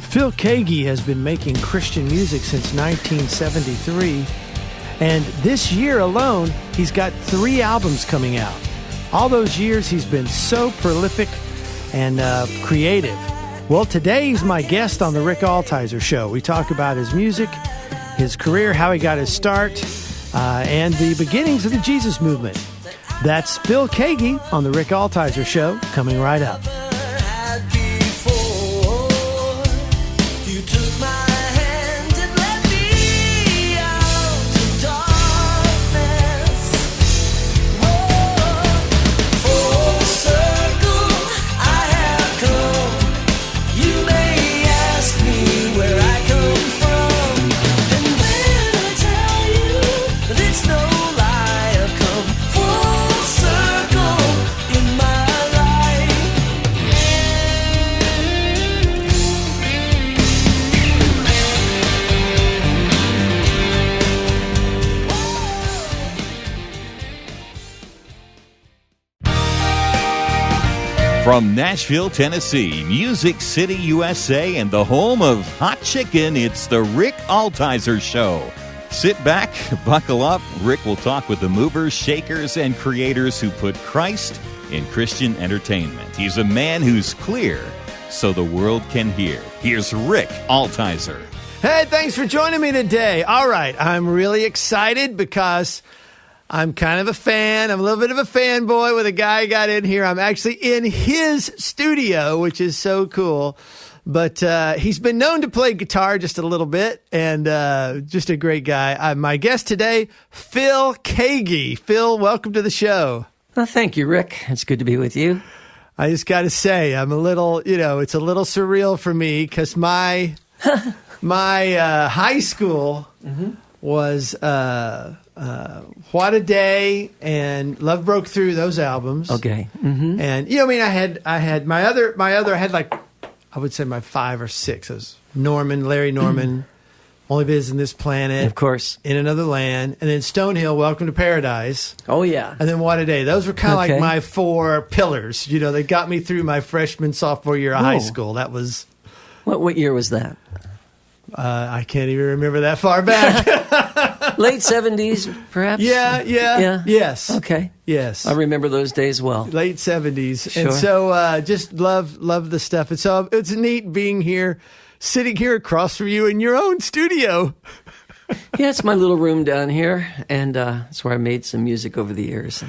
Phil Keaggy has been making Christian music since 1973, and this year alone, he's got 3 albums coming out. All those years, he's been so prolific and creative. Well, today he's my guest on the Rick Altizer Show. We talk about his music, his career, how he got his start, and the beginnings of the Jesus movement. That's Phil Keaggy on the Rick Altizer Show, coming right up. From Nashville, Tennessee, Music City, USA, and the home of hot chicken, it's the Rick Altizer Show. Sit back, buckle up. Rick will talk with the movers, shakers, and creators who put Christ in Christian entertainment. He's a man who's clear so the world can hear. Here's Rick Altizer. Hey, thanks for joining me today. All right, I'm really excited because I'm kind of a fan. I'm a little bit of a fanboy with a guy who got in here. I'm actually in his studio, which is so cool. But he's been known to play guitar just a little bit, and just a great guy. My guest today, Phil Keaggy. Phil, welcome to the show. Well, thank you, Rick. It's good to be with you. I just got to say, I'm a little, it's a little surreal for me because my high school was What a Day and Love Broke Through, those albums. Okay. And I had my other I had like, I would say my 5 or 6. It was Larry Norman, Only Visiting This Planet, of course, In Another Land, and then Stonehill, Welcome to Paradise. Oh yeah. And then What a Day. Those were kind of like my 4 pillars. They got me through my freshman, sophomore year of high school. That was what year was that? I can't even remember that far back. Late 70s, perhaps? Yeah. Yes. Okay. Yes. I remember those days well. Late 70s. Sure. And so just love the stuff. And so it's neat being here, sitting here across from you in your own studio. Yeah, it's my little room down here, and it's where I made some music over the years.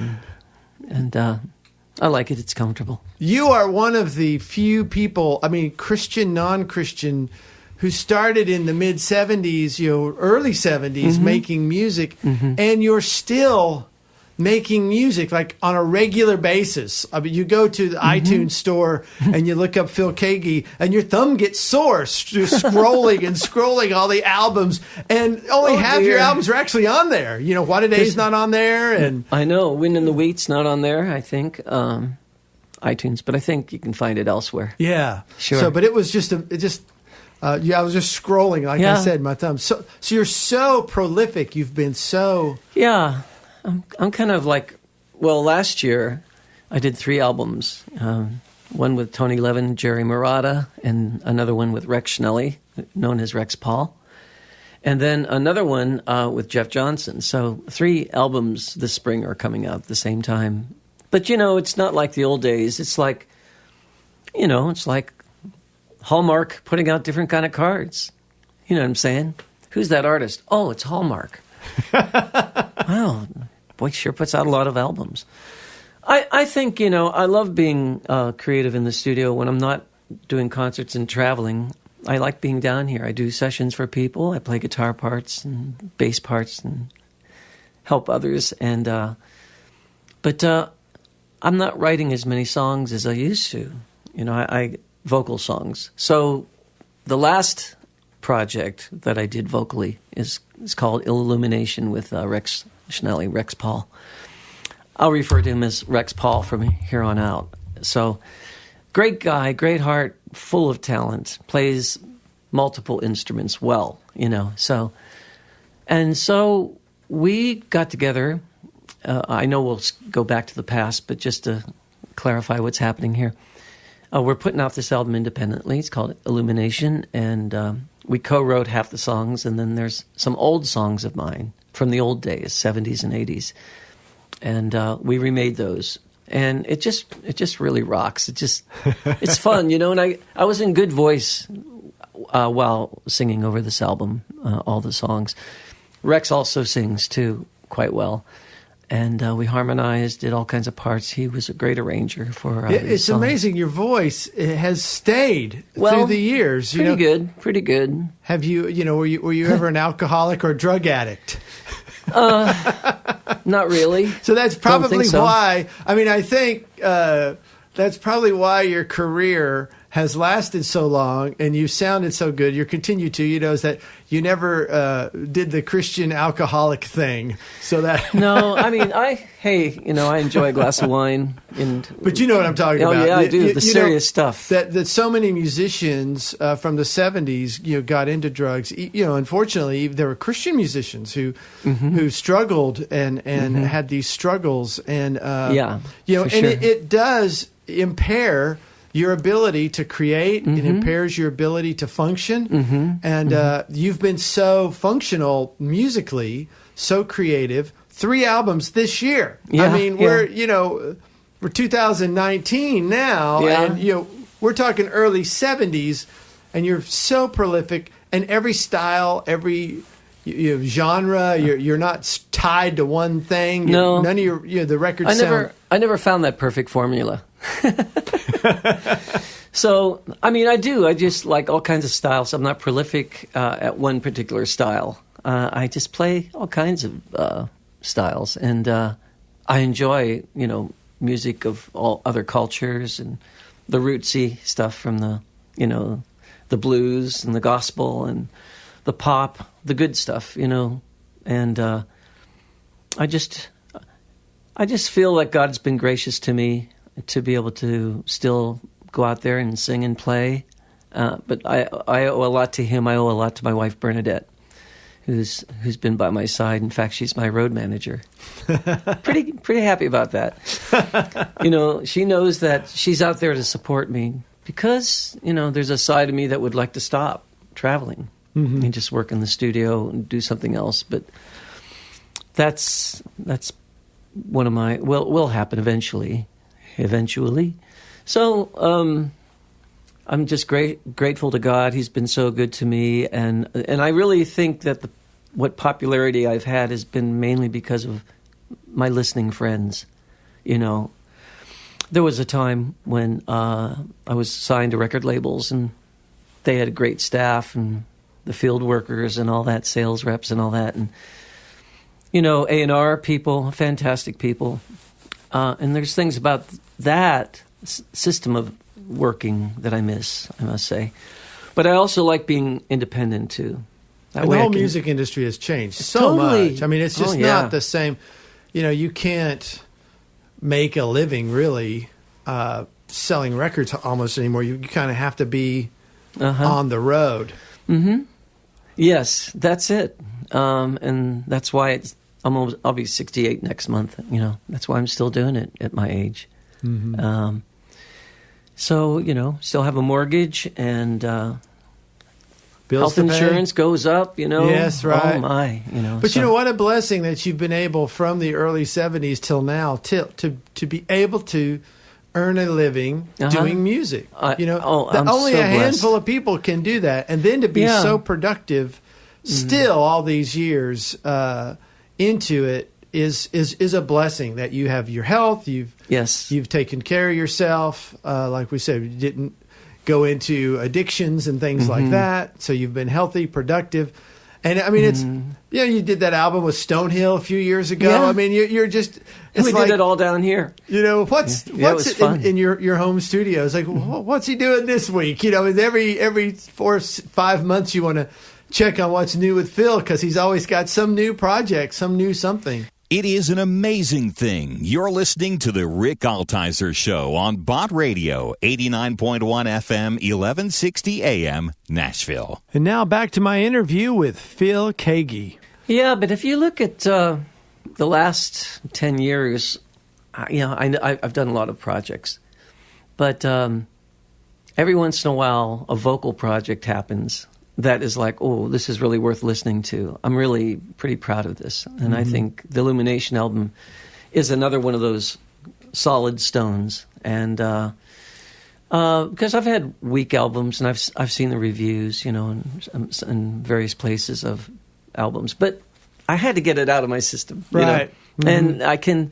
And I like it. It's comfortable. You are one of the few people, Christian, non-Christian, who started in the mid-'70s, early '70s, making music, and you're still making music like on a regular basis. You go to the iTunes store and you look up Phil Keaggy, and your thumb gets sore just scrolling all the albums, and only half your albums are actually on there. What a Day's not on there, and I know Wind in the Wheat's not on there. I think iTunes, but I think you can find it elsewhere. Yeah, sure. So, but it was I was just scrolling, like I said, my thumb. So you're so prolific. You've been so... Yeah. I'm kind of like... Well, last year, I did 3 albums. One with Tony Levin, Jerry Marotta, and another one with Rex Schnelly, known as Rex Paul. And then another one with Jeff Johnson. So 3 albums this spring are coming out at the same time. But, it's not like the old days. It's like, it's like Hallmark putting out different kind of cards. You know what I'm saying? Who's that artist? Oh, it's Hallmark. Wow, boy, sure puts out a lot of albums. I think, I love being creative in the studio when I'm not doing concerts and traveling. I like being down here. I do sessions for people. I play guitar parts and bass parts and help others. But I'm not writing as many songs as I used to. I vocal songs. So the last project that I did vocally is called Illumination with Rex Schnelly, Rex Paul. I'll refer to him as Rex Paul from here on out. So great guy, great heart, full of talent, plays multiple instruments well, So we got together. I know we'll go back to the past, but just to clarify what's happening here. we're putting out this album independently. It's called Illumination, and we co-wrote half the songs, and then there's some old songs of mine from the old days, 70s and 80s, and we remade those. And it just really rocks. It's fun, you know. And I was in good voice while singing over this album, all the songs. Rex also sings too quite well. And we harmonized, did all kinds of parts. He was a great arranger for It's songs. amazing. Your voice has stayed through the years. Pretty good. Have you, were you ever an alcoholic or a drug addict? Not really. So that's probably so. why. I mean, I think that's probably why your career has lasted so long and you sounded so good. You continue to, is that you never did the Christian alcoholic thing. So that no, I mean, I enjoy a glass of wine. But you know what I'm talking about. Oh yeah, I do. The serious stuff. That so many musicians from the 70s, got into drugs. Unfortunately, there were Christian musicians who struggled and had these struggles, and and it does impair your ability to create. It impairs your ability to function. And you've been so functional musically, so creative. 3 albums this year. Yeah, I mean, we're 2019 now, and we're talking early 70s, and you're so prolific. And every style, every genre, you're not tied to one thing. No, none of your the records. I never found that perfect formula. So, I mean, I just like all kinds of styles. I'm not prolific at one particular style. I just play all kinds of styles, and I enjoy, music of all other cultures and the rootsy stuff from the blues and the gospel and the pop, the good stuff, and I just feel like God's been gracious to me to be able to still go out there and sing and play. But I owe a lot to him. I owe a lot to my wife, Bernadette, who's been by my side. In fact, she's my road manager. Pretty happy about that. She knows that she's out there to support me because, there's a side of me that would like to stop traveling and just work in the studio and do something else. But that's one of my, will happen eventually. So I'm just grateful to God. He's been so good to me, and I really think that what popularity I've had has been mainly because of my listening friends. There was a time when I was signed to record labels, and they had a great staff and the field workers and all that, sales reps and all that, and A&R people, fantastic people. And there's things about that system of working that I miss, I must say. But I also like being independent, too. The whole music industry has changed so much. I mean, it's just not the same. You can't make a living, really, selling records almost anymore. You kind of have to be on the road. Yes, that's it. And that's why I'll be 68 next month. That's why I'm still doing it at my age. So, still have a mortgage, and bills health insurance goes up, Yes, right. Oh, my, But what a blessing that you've been able from the early 70s till now to be able to earn a living doing music. Only a handful of people can do that. And then to be so productive still all these years into it is a blessing that you have your health. You've taken care of yourself. Like we said, you didn't go into addictions and things like that. So you've been healthy, productive. And I mean, it's, you did that album with Stonehill a few years ago. Yeah. I mean, you're just, it's we did it all down here. What's in your home studio? It's like, what's he doing this week? Every 4 or 5 months you want to check on what's new with Phil, because he's always got some new project, some new something. It is an amazing thing. You're listening to the Rick Altizer Show on Bot Radio, 89.1 FM, 1160 AM, Nashville. And now back to my interview with Phil Keaggy. Yeah, but if you look at the last 10 years, I've done a lot of projects. But every once in a while, a vocal project happens that is like, oh, this is really worth listening to. I'm really pretty proud of this. And I think the Illumination album is another one of those solid stones. And because I've had weak albums, and I've seen the reviews, in various places of albums, but I had to get it out of my system, right? And I can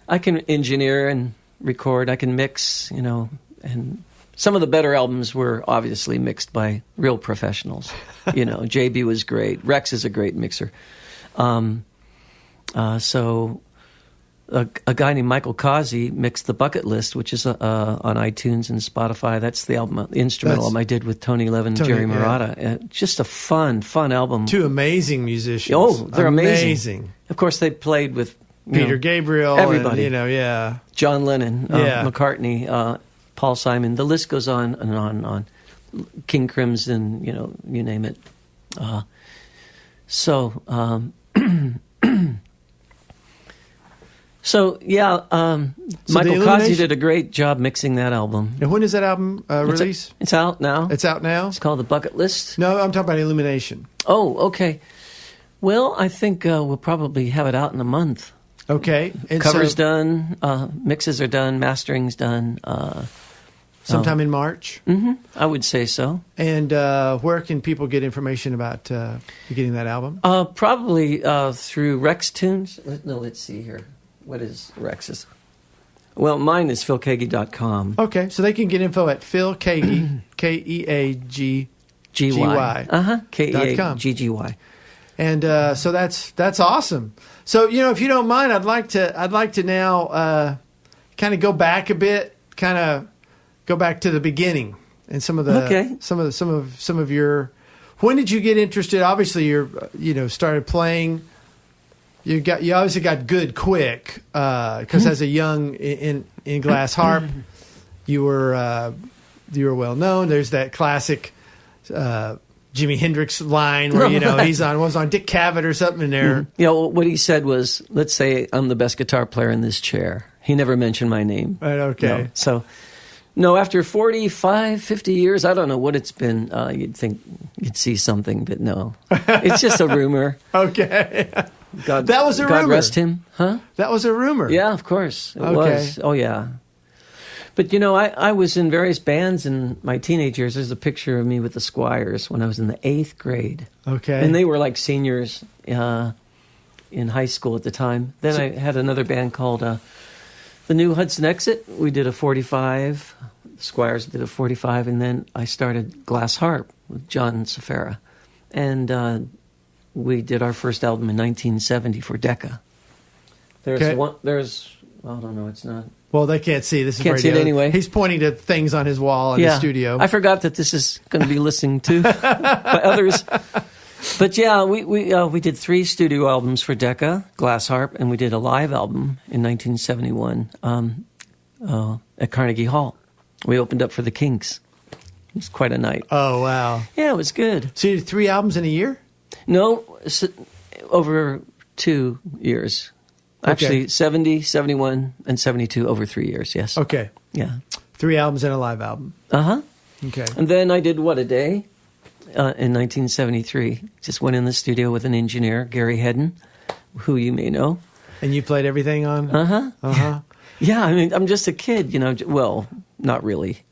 engineer and record. I can mix, and some of the better albums were obviously mixed by real professionals. JB was great. Rex is a great mixer. So a guy named Michael Causey mixed The Bucket List, which is on iTunes and Spotify. That's the album, the instrumental album I did with Tony Levin and Jerry Marotta. Just a fun album. Two amazing musicians. Oh, they're amazing. Of course, they played with Peter Gabriel, everybody. And, John Lennon, McCartney, Paul Simon. The list goes on and on and on. King Crimson, you name it. Michael Causey did a great job mixing that album. And when is that album release? It's out now. It's out now? It's called The Bucket List. No, I'm talking about Illumination. Oh, okay. Well, I think we'll probably have it out in a month. Okay. And Cover's done, mixes are done, mastering's done. Sometime in March? Mm-hmm, I would say so. And where can people get information about getting that album? Probably through Rex Tunes. No, let's see here. What is Rex's? Well, mine is philkeaggy.com. Okay, so they can get info at Phil Keaggy, Keaggy. Keaggy. And so that's awesome. So if you don't mind, I'd like to now kind of go back a bit, kind of go back to the beginning and some of your. When did you get interested? Obviously, you're started playing. You obviously got good quick because as a young in glass harp, you were well known. There's that classic Jimi Hendrix line where he was on Dick Cavett or something in there. What he said was, "Let's say I'm the best guitar player in this chair." He never mentioned my name. Right. Okay. No. So, no, after 45, 50 years, I don't know what it's been. You'd think you'd see something, but no, it's just a rumor. Okay. God, that was a rumor. God rest him, huh? That was a rumor. Yeah, of course. It was. Oh, yeah. But, I was in various bands in my teenage years. There's a picture of me with the Squires when I was in the 8th grade. Okay. And they were like seniors in high school at the time. Then I had another band called the New Hudson Exit. We did a 45. The Squires did a 45. And then I started Glass Harp with John Safara. And we did our first album in 1970 for Decca. There's one. I don't know. It's not. Well, they can't see. This is can't radio. See it anyway. He's pointing to things on his wall in the studio. I forgot that this is going to be listened to by others. But we did 3 studio albums for Decca, Glass Harp, and we did a live album in 1971 at Carnegie Hall. We opened up for the Kinks. It was quite a night. Oh wow! Yeah, it was good. So you did 3 albums in a year? No, over 2 years. Actually, 70, 71, and 72 over 3 years, yes. Okay. Yeah. 3 albums and a live album. Uh-huh. Okay. And then I did What a Day in 1973. Just went in the studio with an engineer, Gary Hedden, who you may know. And you played everything on? Uh-huh. Uh-huh. Yeah, I mean, I'm just a kid, well, not really.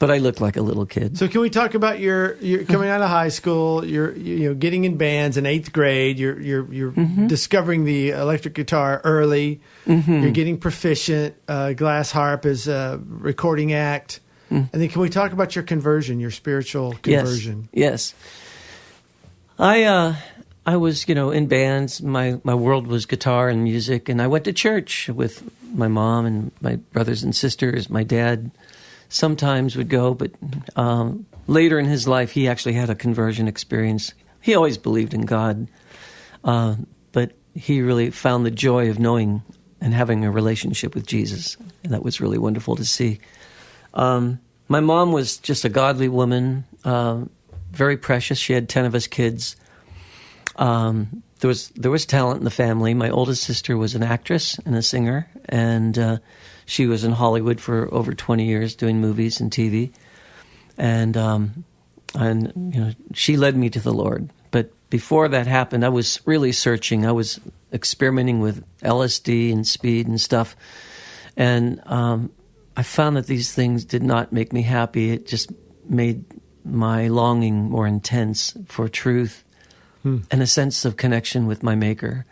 But I look like a little kid. So can we talk about your coming out of high school? You're getting in bands in 8th grade. You're discovering the electric guitar early. Mm-hmm. You're getting proficient. Glass harp is a recording act. And then can we talk about your conversion, your spiritual conversion? Yes. I was in bands. My world was guitar and music, and I went to church with my mom and my brothers and sisters. My dad sometimes would go, but later in his life, he actually had a conversion experience. He always believed in God, but he really found the joy of knowing and having a relationship with Jesus, and that was really wonderful to see. My mom was just a godly woman, very precious. She had 10 of us kids. There was talent in the family. My oldest sister was an actress and a singer, and she was in Hollywood for over 20 years doing movies and TV. And she led me to the Lord. But before that happened, I was really searching. I was experimenting with LSD and speed and stuff. And I found that these things did not make me happy. It just made my longing more intense for truth and a sense of connection with my Maker.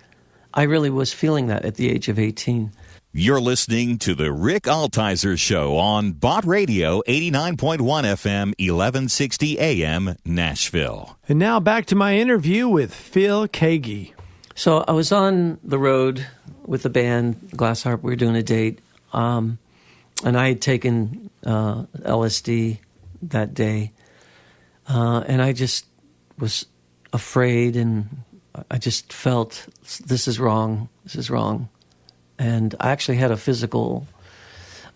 I really was feeling that at the age of 18. You're listening to the Rick Altizer Show on Bot Radio 89.1 FM, 1160 AM, Nashville. And now back to my interview with Phil Keaggy. So I was on the road with the band, Glass Harp. We were doing a date. And I had taken LSD that day. And I just was afraid, and I just felt, this is wrong. And I actually had a physical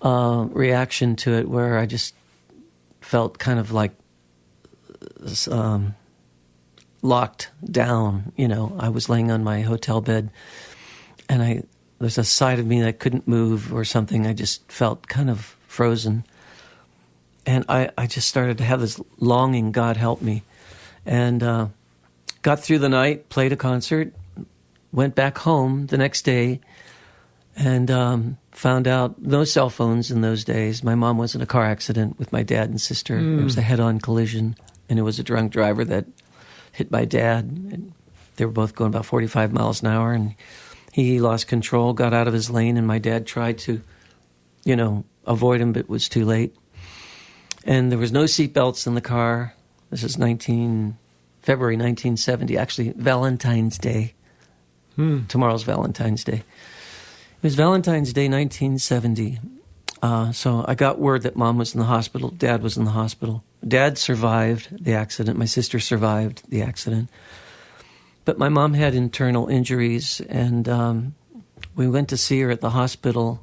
reaction to it where I just felt kind of like locked down. I was laying on my hotel bed, and there's a side of me that couldn't move or something. I just felt kind of frozen. And I just started to have this longing, God help me. And got through the night, played a concert, went back home the next day, and found out no cell phones in those days. My mom was in a car accident with my dad and sister. It was a head-on collision, and it was a drunk driver that hit my dad. And they were both going about 45 miles an hour, and he lost control, got out of his lane, and my dad tried to, avoid him, but it was too late. And there was no seatbelts in the car. This is February 1970, actually Valentine's Day. Tomorrow's Valentine's Day. It was Valentine's Day, 1970. So I got word that Mom was in the hospital. Dad was in the hospital. Dad survived the accident. My sister survived the accident. But my mom had internal injuries, and we went to see her at the hospital.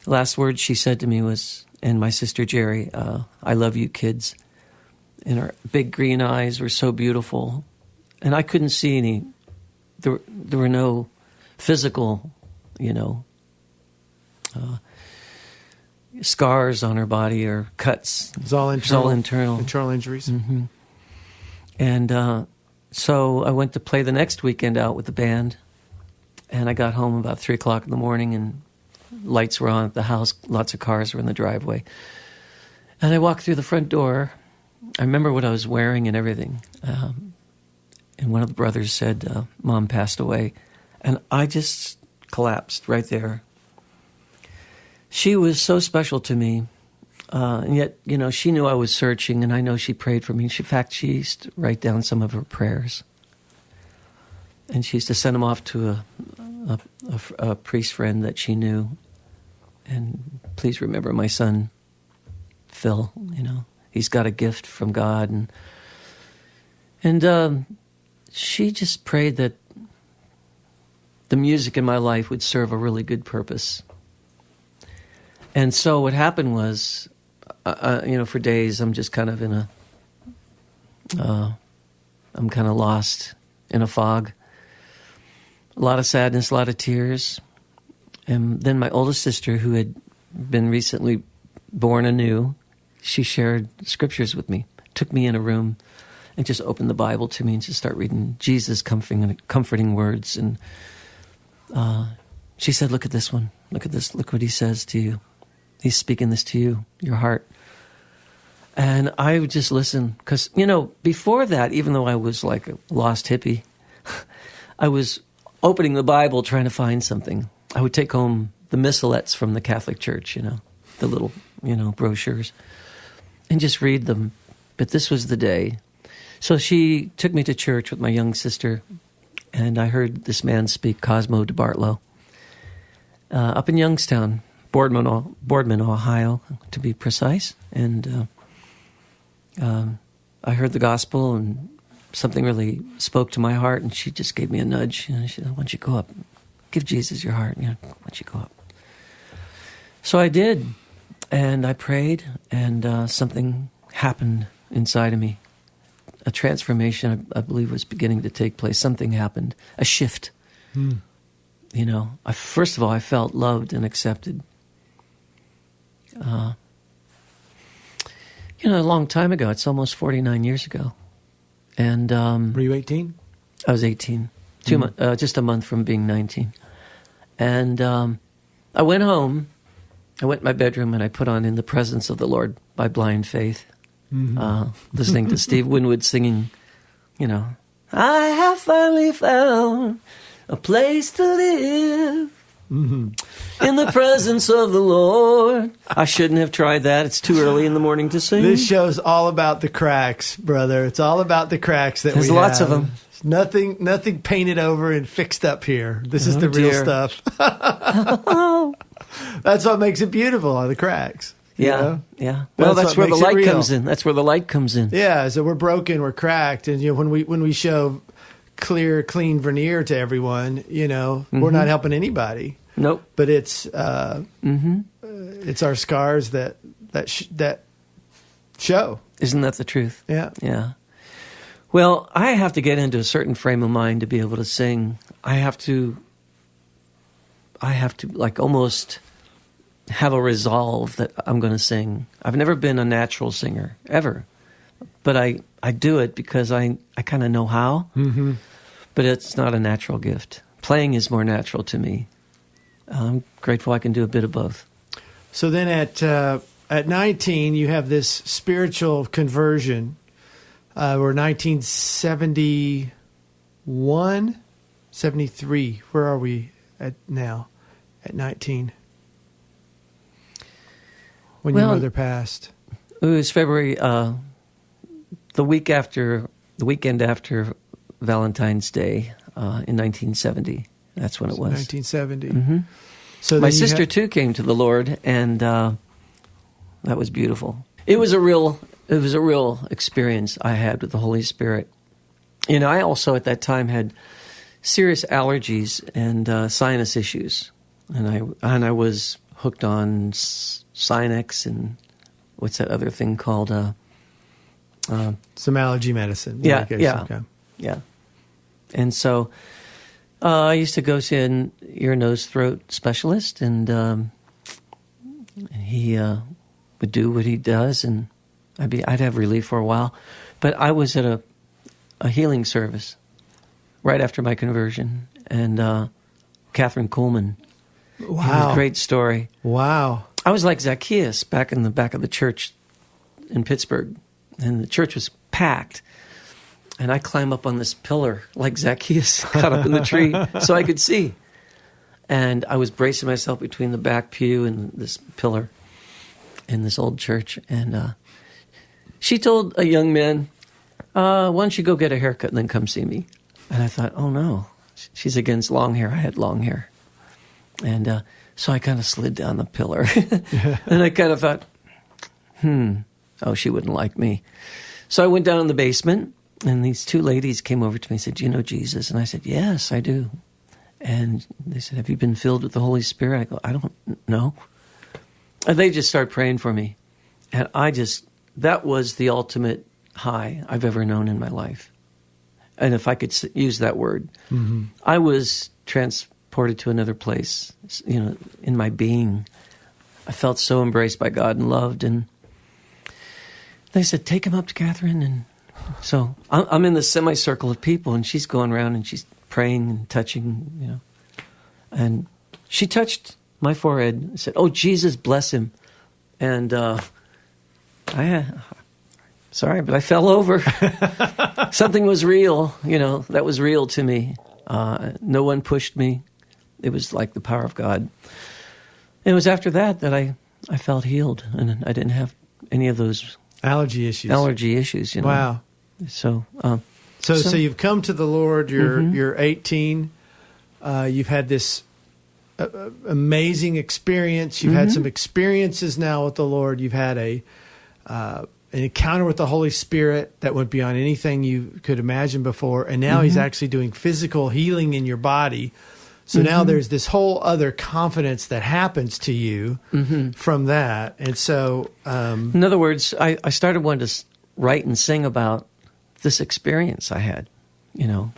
The last words she said to me was, and my sister Jerry, I love you kids. And her big green eyes were so beautiful. And I couldn't see any, there were no physical, scars on her body or cuts. It's all internal. It's all internal. Internal injuries. Mm-hmm. And so I went to play the next weekend out with the band. And I got home about 3 o'clock in the morning, and lights were on at the house. Lots of cars were in the driveway. And I walked through the front door. I remember what I was wearing and everything. And one of the brothers said, Mom passed away. And I just collapsed right there. She was so special to me. And yet, she knew I was searching, and I know she prayed for me. In fact, she used to write down some of her prayers. And she used to send them off to a priest friend that she knew. And please remember my son, Phil, he's got a gift from God. And she just prayed that the music in my life would serve a really good purpose. And so what happened was, for days I'm just kind of I'm kind of lost in a fog. A lot of sadness, a lot of tears. And then my oldest sister, who had been recently born anew, she shared scriptures with me, took me in a room and just opened the Bible to me and just start reading Jesus' comforting words. And she said, look at this one. Look at this. Look what he says to you. He's speaking this to you, your heart. And I would just listen. Because, before that, even though I was like a lost hippie, I was opening the Bible trying to find something. I would take home the missalettes from the Catholic Church, the little, brochures, and just read them. But this was the day. So she took me to church with my young sister, and I heard this man speak, Cosmo DeBartolo, up in Youngstown, Boardman, Ohio, to be precise. And I heard the gospel, and something really spoke to my heart, and she just gave me a nudge. She said, why don't you go up? Give Jesus your heart. Why don't you go up? So I did, and I prayed, and something happened inside of me. A transformation, I believe, was beginning to take place. Something happened, a shift. First of all, I felt loved and accepted. You know, a long time ago. It's almost 49 years ago. And were you 18? I was 18, just a month from being 19. And I went home. I went in my bedroom and I put on "In the Presence of the Lord" by Blind Faith, listening to Steve Winwood singing, you know, "I have finally found a place to live in the presence of the Lord." I shouldn't have tried that. It's too early in the morning to sing. This show's all about the cracks, brother. It's all about the cracks that There's we have. lots of them. Nothing painted over and fixed up here. This is the real stuff. That's what makes it beautiful, are the cracks. Yeah, you know? yeah. Well, that's where the light comes in. That's where the light comes in. Yeah, so we're broken, we're cracked, and you know when we show clear, clean veneer to everyone, you know, we're not helping anybody. Nope. But it's our scars that show. Isn't that the truth? Yeah. Yeah. Well, I have to get into a certain frame of mind to be able to sing. I have to like almost have a resolve that I'm going to sing. I've never been a natural singer, ever. But I do it because I kind of know how. Mm-hmm. But it's not a natural gift. Playing is more natural to me. I'm grateful I can do a bit of both. So then at 19, you have this spiritual conversion. We're 1971, 73. Where are we at now? At 19, when your mother passed. It was February, the weekend after Valentine's Day in 1970. That's when it was. 1970. Mm-hmm. So my sister too came to the Lord, and that was beautiful. It was a real experience I had with the Holy Spirit. You know, I also at that time had serious allergies and sinus issues, and I was hooked on Sinex and what's that other thing called? Some allergy medicine. Yeah. And so I used to go see an ear, nose, throat specialist, and he would do what he does, and I'd have relief for a while. But I was at a healing service right after my conversion, and Catherine Kuhlman. Wow. Great story. Wow. I was like Zacchaeus back in the back of the church in Pittsburgh, and the church was packed. And I climb up on this pillar like Zacchaeus got up in the tree so I could see. And I was bracing myself between the back pew and this pillar in this old church. And she told a young man, why don't you go get a haircut and then come see me? And I thought, oh no, she's against long hair. I had long hair. And so I kind of slid down the pillar. And I kind of thought, oh, she wouldn't like me. So I went down in the basement. And these two ladies came over to me and said, do you know Jesus? And I said, yes, I do. And they said, have you been filled with the Holy Spirit? I go, I don't know. And they just started praying for me. And that was the ultimate high I've ever known in my life. And if I could use that word, I was transported to another place, you know, in my being. I felt so embraced by God and loved. And they said, take him up to Catherine. And so I'm in this semicircle of people, and she's going around and she's praying and touching, you know. And she touched my forehead and said, oh, Jesus, bless him. And sorry, but I fell over. Something was real, you know, that was real to me. No one pushed me. It was like the power of God. And it was after that I felt healed, and I didn't have any of those allergy issues, you know. Wow. So you've come to the Lord. You're 18. You've had this amazing experience. You've had some experiences now with the Lord. You've had an encounter with the Holy Spirit that went beyond anything you could imagine before. And now He's actually doing physical healing in your body. So now there's this whole other confidence that happens to you from that. And so, in other words, I started wanting to write and sing about this experience I had. You know,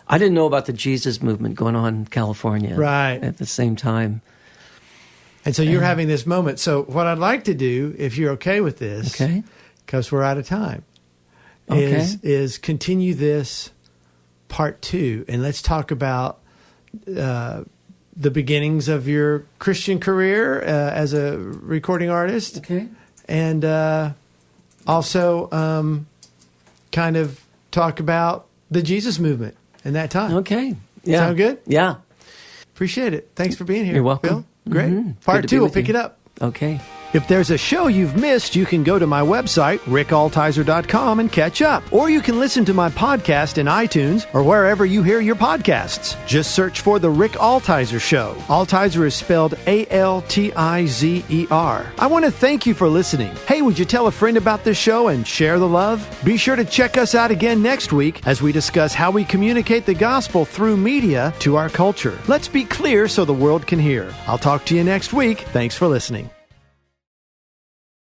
I didn't know about the Jesus movement going on in California at the same time. And so you're having this moment. So what I'd like to do, if you're okay with this, because we're out of time, Okay. is continue this part 2, and let's talk about the beginnings of your Christian career as a recording artist. Okay. And also kind of talk about the Jesus movement in that time. Okay. Yeah. Sound good? Yeah. Appreciate it. Thanks for being here. You're welcome. Phil. Great. Mhm. Part Good to be 2, we'll with pick you. it up. Okay. If there's a show you've missed, you can go to my website, rickaltizer.com, and catch up. Or you can listen to my podcast in iTunes or wherever you hear your podcasts. Just search for The Rick Altizer Show. Altizer is spelled Altizer. I want to thank you for listening. Hey, would you tell a friend about this show and share the love? Be sure to check us out again next week as we discuss how we communicate the gospel through media to our culture. Let's be clear so the world can hear. I'll talk to you next week. Thanks for listening.